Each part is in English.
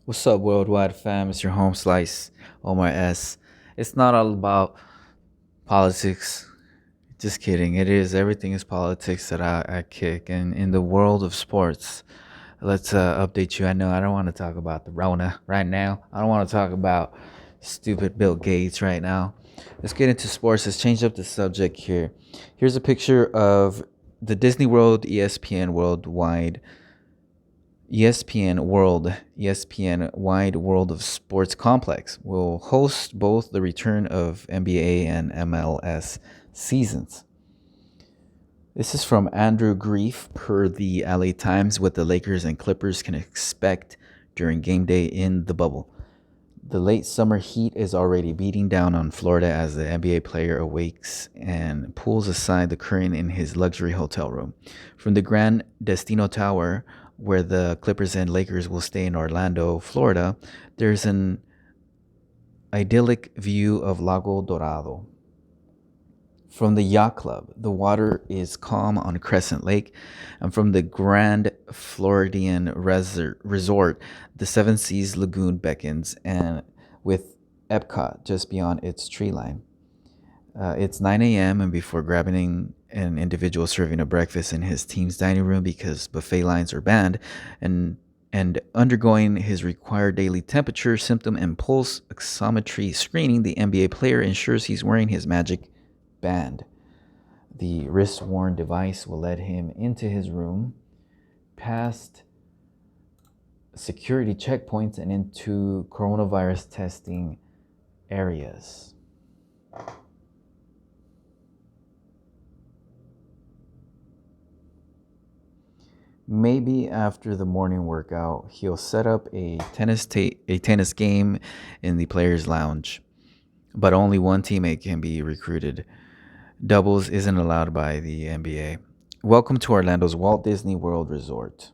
What's up, worldwide fam? It's your home slice, Omar S. It's not all about politics. Just kidding. It is. Everything is politics that I kick. And in the world of sports, let's update you. I know I don't want to talk about the Rona right now. I don't want to talk about stupid Bill Gates right now. Let's get into sports. Let's change up the subject here. Here's a picture of the Disney World ESPN Worldwide ESPN World, ESPN Wide World of Sports Complex will host both the return of NBA and MLS seasons. This is from Andrew Grief per the LA Times, what the Lakers and Clippers can expect during game day in the bubble. The late summer heat is already beating down on Florida as the NBA player awakes and pulls aside the curtain in his luxury hotel room. From the Gran Destino Tower, where the Clippers and Lakers will stay in Orlando, Florida, there's an idyllic view of Lago Dorado. From the Yacht Club, the water is calm on Crescent Lake, and from the Grand Floridian Resort, the Seven Seas Lagoon beckons, and with Epcot just beyond its tree line. It's 9 a.m., and before grabbing an individual serving a breakfast in his team's dining room because buffet lines are banned, and undergoing his required daily temperature, symptom, and pulse oximetry screening, the NBA player ensures he's wearing his magic band. The wrist worn device will let him into his room, past security checkpoints, and into coronavirus testing areas. Maybe after the morning workout, he'll set up a tennis game in the players' lounge, but only one teammate can be recruited. Doubles isn't allowed by the NBA. Welcome to Orlando's Walt Disney World Resort,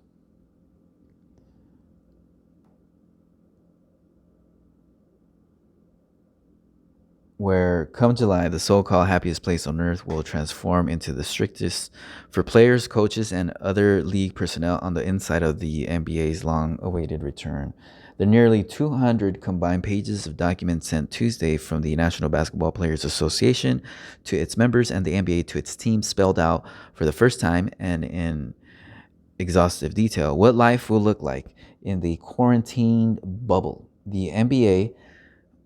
where come July, the so called happiest place on earth will transform into the strictest for players, coaches, and other league personnel on the inside of the NBA's long awaited return. The nearly 200 combined pages of documents sent Tuesday from the National Basketball Players Association to its members and the NBA to its team spelled out for the first time and in exhaustive detail what life will look like in the quarantined bubble. The NBA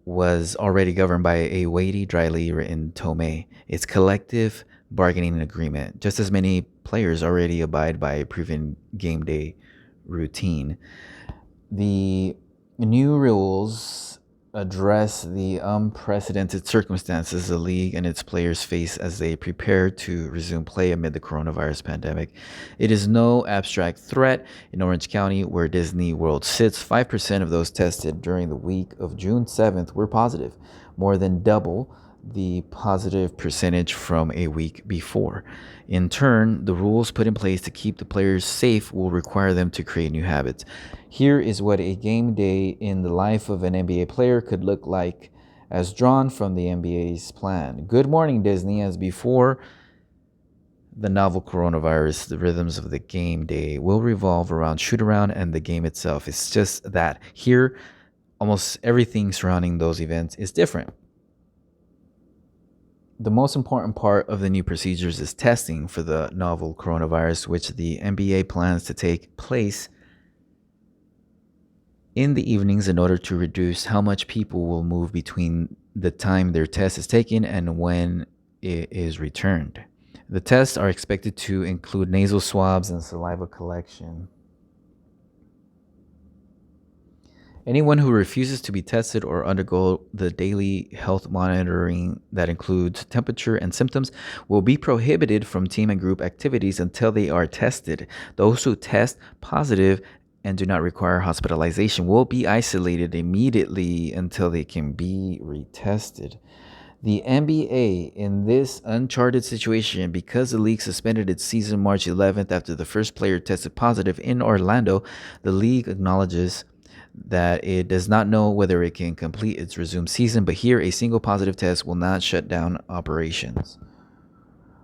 was already governed by a weighty, dryly written tome, its collective bargaining agreement, just as many players already abide by a proven game day routine. The new rules address the unprecedented circumstances the league and its players face as they prepare to resume play amid the coronavirus pandemic. It is no abstract threat. In Orange County, where Disney World sits, 5% of those tested during the week of June 7th were positive, more than double the positive percentage from a week before. In turn, the rules put in place to keep the players safe will require them to create new habits. Here is what a game day in the life of an NBA player could look like, as drawn from the NBA's plan. Good morning, Disney. As before the novel coronavirus, the rhythms of the game day will revolve around shoot around and the game itself. It's just that here, almost everything surrounding those events is different. The most important part of the new procedures is testing for the novel coronavirus, which the NBA plans to take place in the evenings in order to reduce how much people will move between the time their test is taken and when it is returned. The tests are expected to include nasal swabs and saliva collection. Anyone who refuses to be tested or undergo the daily health monitoring that includes temperature and symptoms will be prohibited from team and group activities until they are tested. Those who test positive and do not require hospitalization will be isolated immediately until they can be retested. The NBA, in this uncharted situation, because the league suspended its season March 11th after the first player tested positive in Orlando, the league acknowledges that it does not know whether it can complete its resumed season, but here a single positive test will not shut down operations.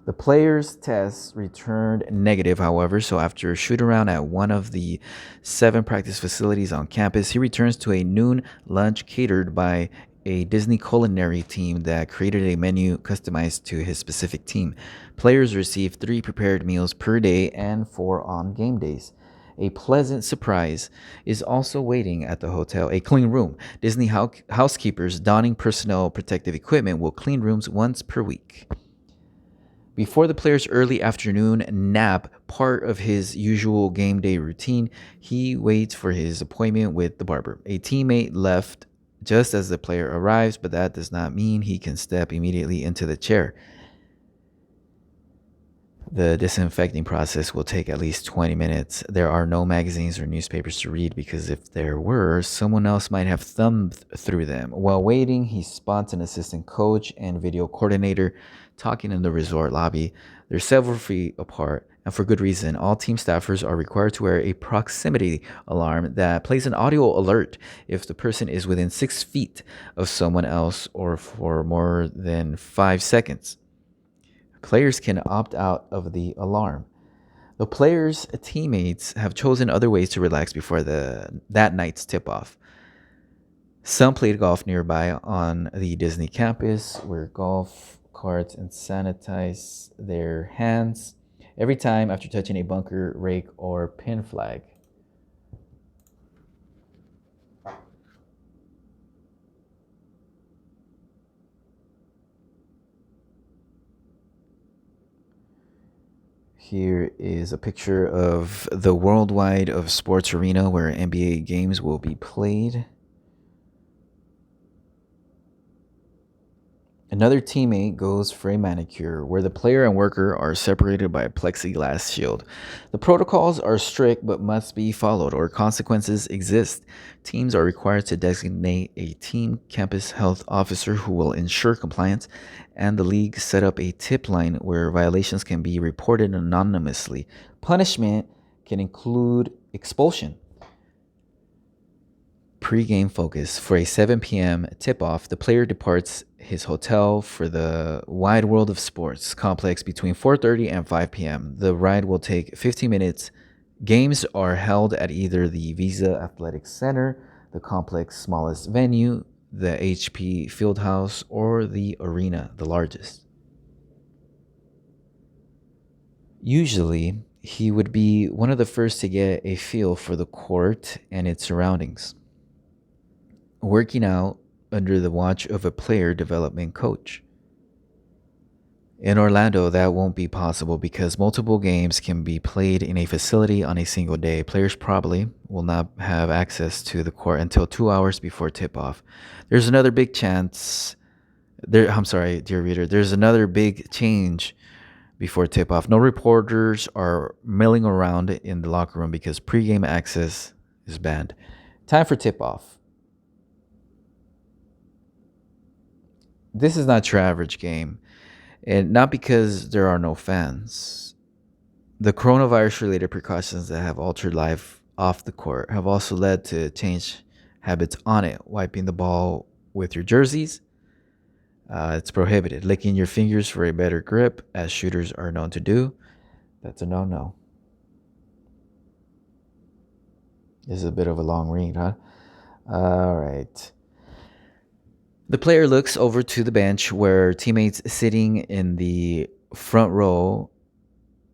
The player's test returned negative, however, so after a shoot around at one of the 7 practice facilities on campus, he returns to a noon lunch catered by a Disney culinary team that created a menu customized to his specific team. Players receive 3 prepared meals per day and 4 on game days. A pleasant surprise is also waiting at the hotel, a clean room. Disney housekeepers donning personnel protective equipment will clean rooms once per week. Before the player's early afternoon nap, part of his usual game day routine, he waits for his appointment with the barber. A teammate left just as the player arrives, but that does not mean he can step immediately into the chair. The disinfecting process will take at least 20 minutes. There are no magazines or newspapers to read because if there were, someone else might have thumbed through them. While waiting, he spots an assistant coach and video coordinator talking in the resort lobby. They're several feet apart, and for good reason. All team staffers are required to wear a proximity alarm that plays an audio alert if the person is within 6 feet of someone else or for more than 5 seconds. Players can opt out of the alarm. The players' teammates have chosen other ways to relax before that night's tip-off. Some played golf nearby on the Disney campus, where golf carts and sanitize their hands every time after touching a bunker, rake, or pin flag. Here is a picture of the worldwide of sports arena where NBA games will be played. Another teammate goes for a manicure, where the player and worker are separated by a plexiglass shield. The protocols are strict but must be followed, or consequences exist. Teams are required to designate a team campus health officer who will ensure compliance, and the league set up a tip line where violations can be reported anonymously. Punishment can include expulsion. Pre-game focus. For a 7 p.m. tip-off, the player departs his hotel for the Wide World of Sports complex between 4:30 and 5 p.m. The ride will take 15 minutes. Games are held at either the Visa Athletic Center, the complex's smallest venue, the HP Fieldhouse, or the arena, the largest. Usually, he would be one of the first to get a feel for the court and its surroundings, working out under the watch of a player development coach. In Orlando, that won't be possible because multiple games can be played in a facility on a single day. Players probably will not have access to the court until 2 hours before tip-off. There's another big chance. I'm sorry, dear reader. There's another big change before tip-off. No reporters are milling around in the locker room because pregame access is banned. Time for tip-off. This is not your average game, and not because there are no fans. The coronavirus related precautions that have altered life off the court have also led to change habits on it. Wiping the ball with your jerseys, it's prohibited. Licking your fingers for a better grip, as shooters are known to do, that's a no-no. This is a bit of a long read, huh? All right. The player looks over to the bench where teammates sitting in the front row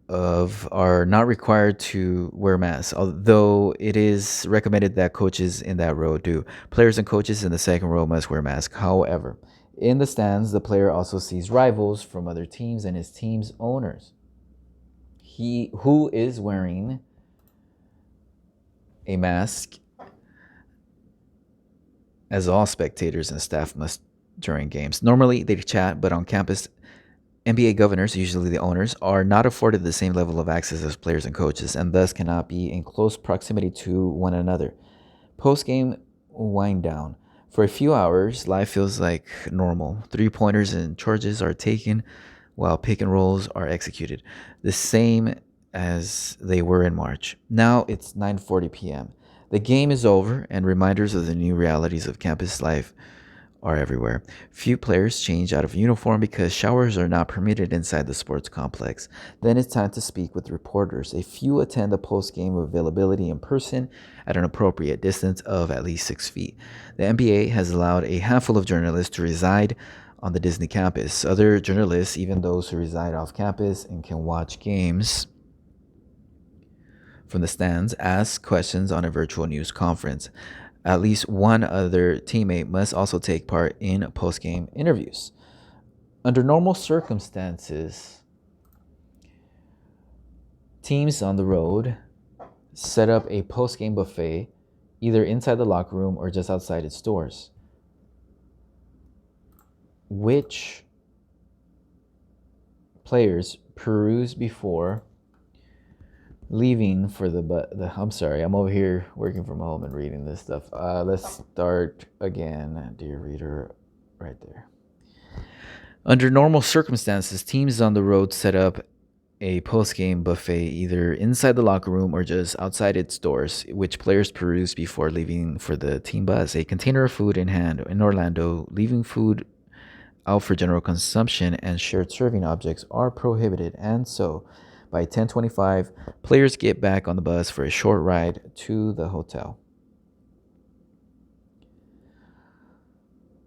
of are not required to wear masks, although it is recommended that coaches in that row do. Players and coaches in the second row must wear masks. However, in the stands, the player also sees rivals from other teams and his team's owners. He who is wearing a mask, as all spectators and staff must during games. Normally, they chat, but on campus, NBA governors, usually the owners, are not afforded the same level of access as players and coaches, and thus cannot be in close proximity to one another. Post-game wind down. For a few hours, life feels like normal. Three-pointers and charges are taken while pick and rolls are executed, the same as they were in March. Now it's 9:40 p.m. The game is over, and reminders of the new realities of campus life are everywhere. Few players change out of uniform because showers are not permitted inside the sports complex. Then it's time to speak with reporters. A few attend the post-game availability in person at an appropriate distance of at least 6 feet. The NBA has allowed a handful of journalists to reside on the Disney campus. Other journalists, even those who reside off campus and can watch games from the stands, ask questions on a virtual news conference. At least one other teammate must also take part in post-game interviews. Under normal circumstances, teams on the road set up a post-game buffet either inside the locker room or just outside its doors, which players peruse before leaving for the I'm sorry, I'm over here working from home and reading this stuff. Let's start again, dear reader, right there. Under normal circumstances, teams on the road set up a post-game buffet either inside the locker room or just outside its doors, which players peruse before leaving for the team bus. A container of food in hand in Orlando, leaving food out for general consumption and shared serving objects are prohibited, and so by 10:25, players get back on the bus for a short ride to the hotel.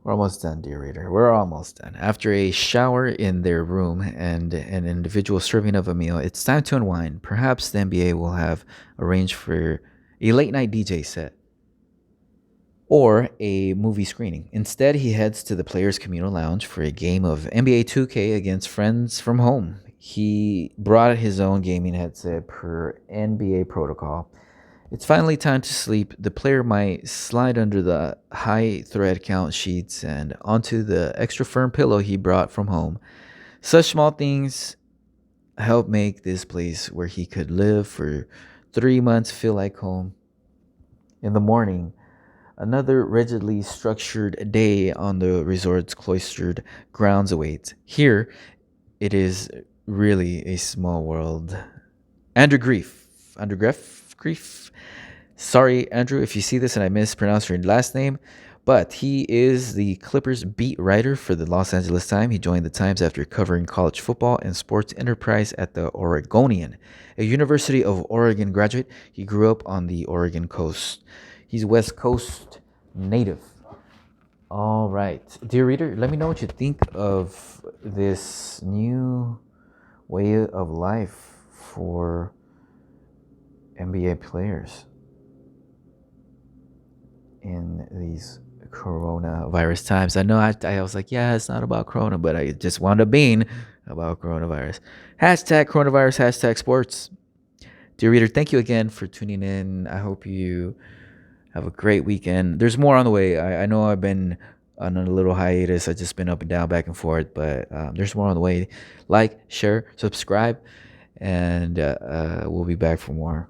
We're almost done, dear reader. We're almost done. After a shower in their room and an individual serving of a meal, it's time to unwind. Perhaps the NBA will have arranged for a late night DJ set or a movie screening. Instead, he heads to the Players' Communal Lounge for a game of NBA 2K against friends from home. He brought his own gaming headset per NBA protocol. It's finally time to sleep. The player might slide under the high thread count sheets and onto the extra firm pillow he brought from home. Such small things help make this place where he could live for 3 months feel like home. In the morning, another rigidly structured day on the resort's cloistered grounds awaits. Here, it is really a small world. Andrew Grief. Sorry, Andrew, if you see this and I mispronounced your last name, but he is the Clippers beat writer for the Los Angeles Times. He joined the Times after covering college football and sports enterprise at the Oregonian, a University of Oregon graduate. He grew up on the Oregon coast. He's West Coast native. All right. Dear reader, let me know what you think of this new way of life for NBA players in these coronavirus times. I know I was like, yeah, it's not about corona, but I just wound up being about coronavirus. Hashtag coronavirus, hashtag sports. Dear reader, thank you again for tuning in. I hope you have a great weekend. There's more on the way. I know I've been on a little hiatus. I've just been up and down, back and forth, but there's more on the way. Like, share, subscribe, and we'll be back for more.